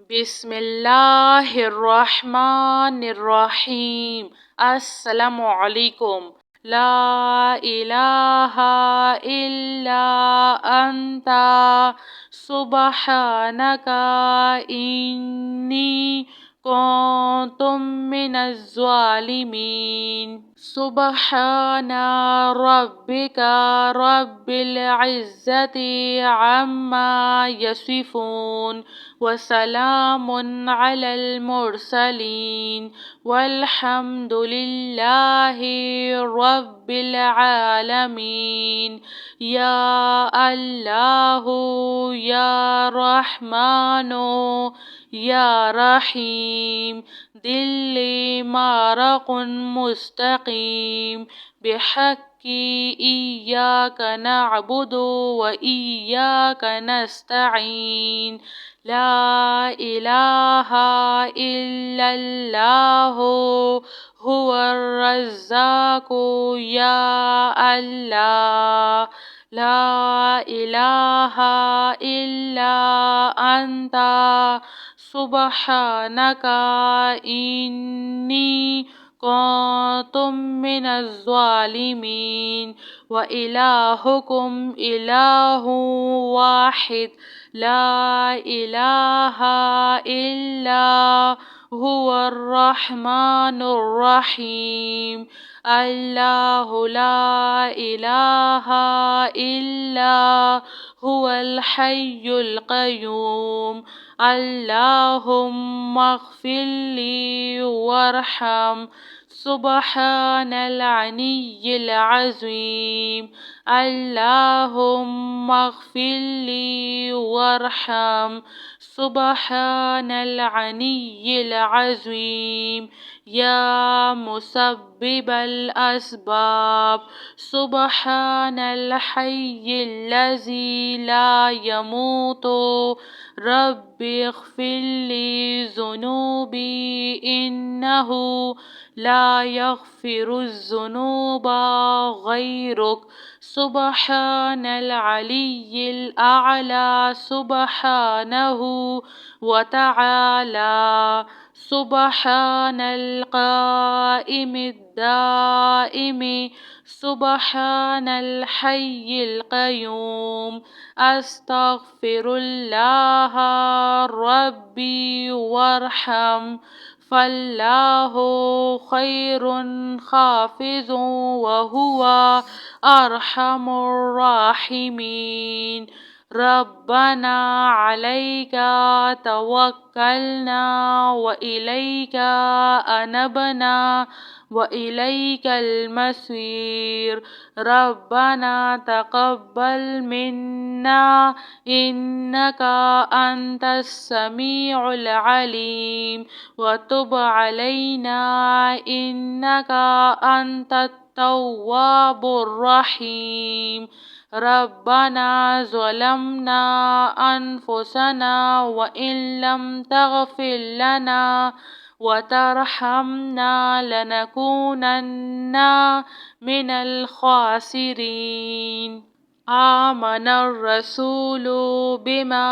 बिस्मिल्लाहिर्रहमानिर्रहीम। अस्सलामु अलैकुम। ला इलाहा इल्ला अंता सुबहानका इन्नी कुन्तु मिनज़ ज़ालिमीन। सुबहाना रब्बिका रब्बिल इज़्ज़ति अम्मा यसिफून वसलामुन अलल मुरसलीन वल्हम्दुलिल्लाहि रब्बिल आलमीन। या अल्लाहु या रहमानो या रहीम दिल्ली मारकुन मुस्तकीम बिहक्की इय्याका नअबुदु व इय्याका नस्तईन। ला इलाहा इल्लल्लाहु हुवर रज़्ज़ाक़ु या अल्लाह। ला इलाहा इल्ला अंता सुबहानका इन्नी कुन्तु मिनज़ ज़ालिमीन। व इलाहुकुम इलाहुन वाहिद ला इलाहा इल्ला हुवर रहमानुर रहीम। अल्लाहु ला इलाहा इल्ला हुवल हय्युल क़य्यूम। अल्लाहुम्मा अग़फ़िरली वरहम सुब्हानल अलिय्यिल अज़ीम। अल्लाहुम्मा अग़फ़िरली वरहम सुब्हानल अलिय्यिल अज़ीम। या मुसब्बिबल अस्बाब सुब्हानल हय्यिल्लज़ी ला यमूतु रब्बि इग़फ़िरली ज़ुनूबी इन्नहु ला यग़फ़िरुज़्ज़ुनूबा ग़ैरुक। सुब्हानल अलिय्यिल अअला सुब्हानहु व तआला। सुब्हानल क़ाइमिद दाइमि सुब्हानल हय्यिल क़य्यूम। अस्तग़फ़िरुल्लाह रब्बी वरहम फ़ल्लाहु ख़ैरुन हाफ़िज़ुन व हुवा अरहमुर राहिमीन। रब्बना अलैका तवक्कलना व इलैका अनबना व इलैकल मसीर। रब्बना तक़ब्बल मिन्ना इन्नका अंतस समीउल अलीम व तुब अलैना इन्नका अंतत तव्वाबुर रहीम। रब्बना ज़लमना अनफुसना व इन लम तग़फ़िर लना व तरहमना लनकूनन्ना मिनल ख़ासिरीन। आमनर रसूलु बिमा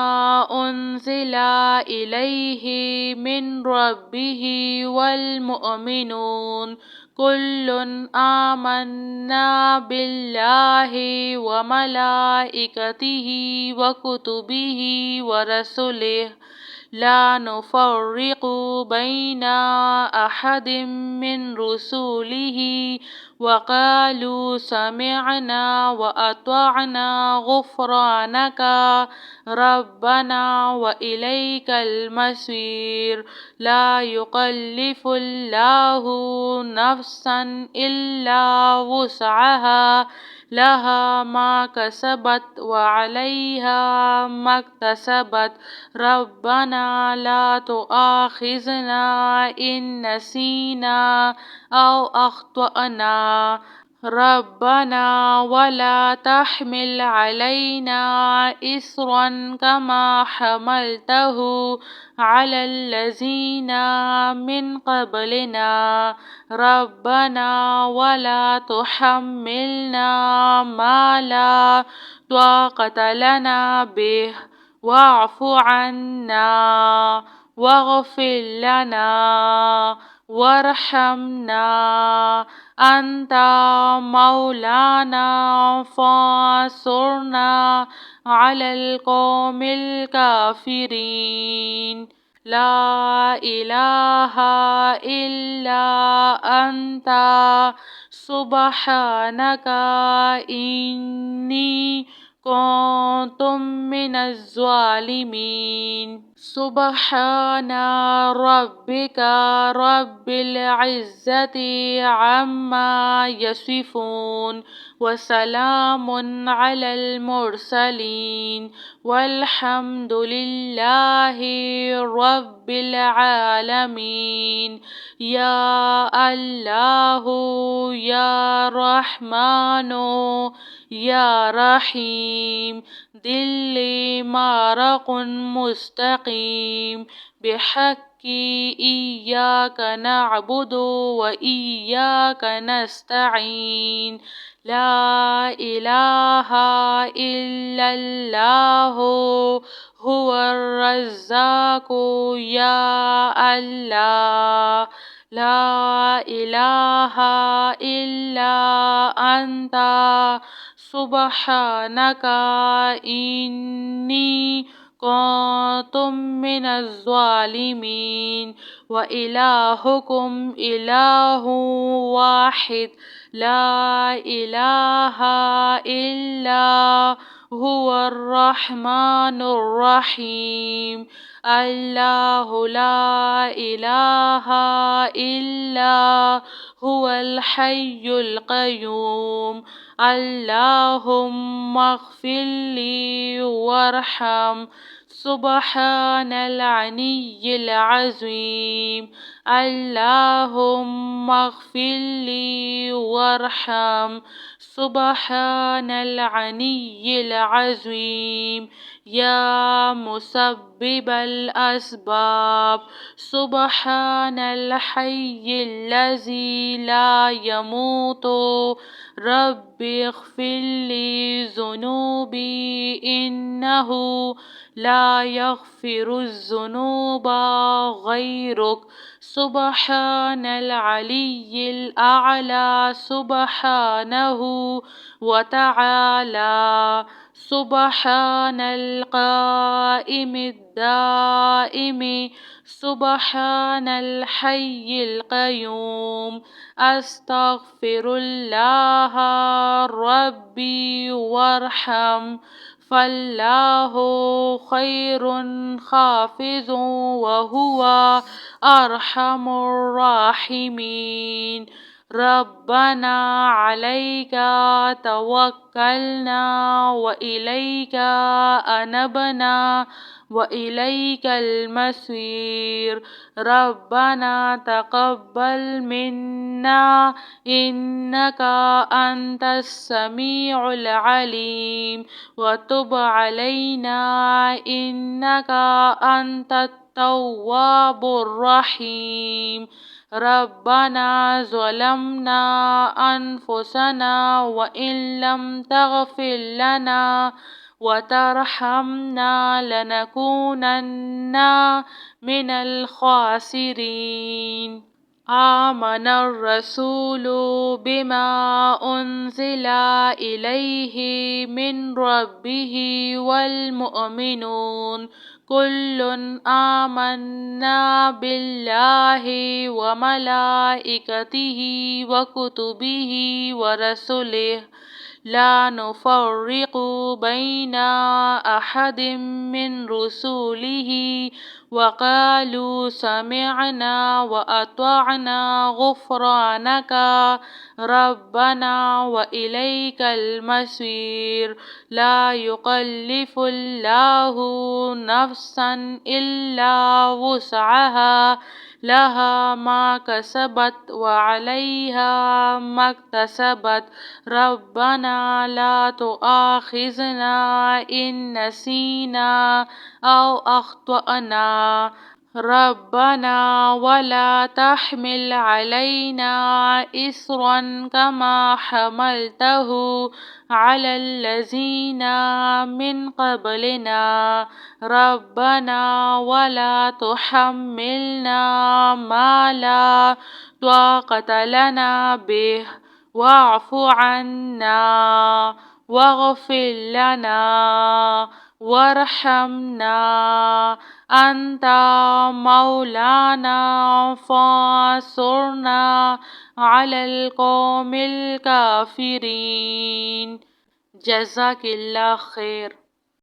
उन्ज़िला इलैहि मिन रब्बिहि वल मुअमिनून कुल्लुन आमन्ना बिल्लाहि व मलाइकतिहि व कुतुबिहि व रसुलिहि ला नुफ़र्रिक़ु बैना अहदिम मिन रुसुलिहि व क़ालू समिअना व अतअना ग़ुफ़्रानका रब्बना व इलैकल मसीर। ला युकल्लिफ़ुल्लाहु नफ़्सन इल्ला वुस्अहा लहा मा कसबत व अलैहा मक्तसबत। रब्बना ला तुआख़िज़ना इन नसीना औ अख़्तअना। रब्बना वला तहमिल अलैना इस्रन कमा हमलतहु अलल लज़ीना मिन क़ब्लिना। रब्बना वला तुहम्मिलना मा ला ताक़त लना बिह वाअफ़ु अन्ना واغفر لنا وارحمنا أنت مولانا فانصرنا على القوم الكافرين. لا إله إلا أنت سبحانك إني كنت من الظالمين. سبحان ربك رب العزة عما يصفون وسلام على المرسلين والحمد لله رب العالمين. يا الله يا رحمن يا رحيم دل مارق مستقيم بحق إياك نعبد وإياك نستعين. لا إله إلا الله هو الرزاق يا الله. لا إله إلا أنت سبحانك إني كنت من الظالمين. وإلهكم إله واحد لا إله إلا هو الرحمن الرحيم. الله لا إله إلا هو الحي القيوم. اللهم اغفر لي وارحم سبحان العلي العظيم. اللهم اغفر لي وارحم سبحان العلي العظيم. يا مسبب الأسباب سبحان الحي الذي لا يموت رب اغفر لي ذنوبي إنه لا يغفر الذنوب غيرك. سبحان العلي الأعلى سبحانه وتعالى. سبحان القائم الدائم سبحان الحي القيوم. أستغفر الله ربي وارحم فالله خير حافظ وهو أرحم الراحمين. ربنا عليك توكلنا وإليك أنبنا وإليك المصير. ربنا تقبل منا إنك أنت السميع العليم وتب علينا إنك أنت التواب الرحيم. ربنا ظلمنا أنفسنا وإن لم تغفر لنا وترحمنا لنكونن من الخاسرين. آمن الرسول بما أنزل إليه من ربه والمؤمنون كل آمنا بالله وملائكته وكتبه ورسله لا نفرق بين أحد من رسله وقالوا سمعنا وأطعنا غفرانك ربنا وإليك المصير. لا يكلف الله نفسا إلا وسعها لها ما كسبت وعليها ما اكتسبت. ربنا لا تؤاخذنا إن نسينا أو أخطأنا. ربنا ولا تحمل علينا إصرا كما حملته على الذين من قبلنا ربنا ولا تحملنا ما لا طاقة لنا به واعف عنا واغفر لنا وارحمنا أنت مولانا فانصرنا على القوم الكافرين. جزاك الله خير.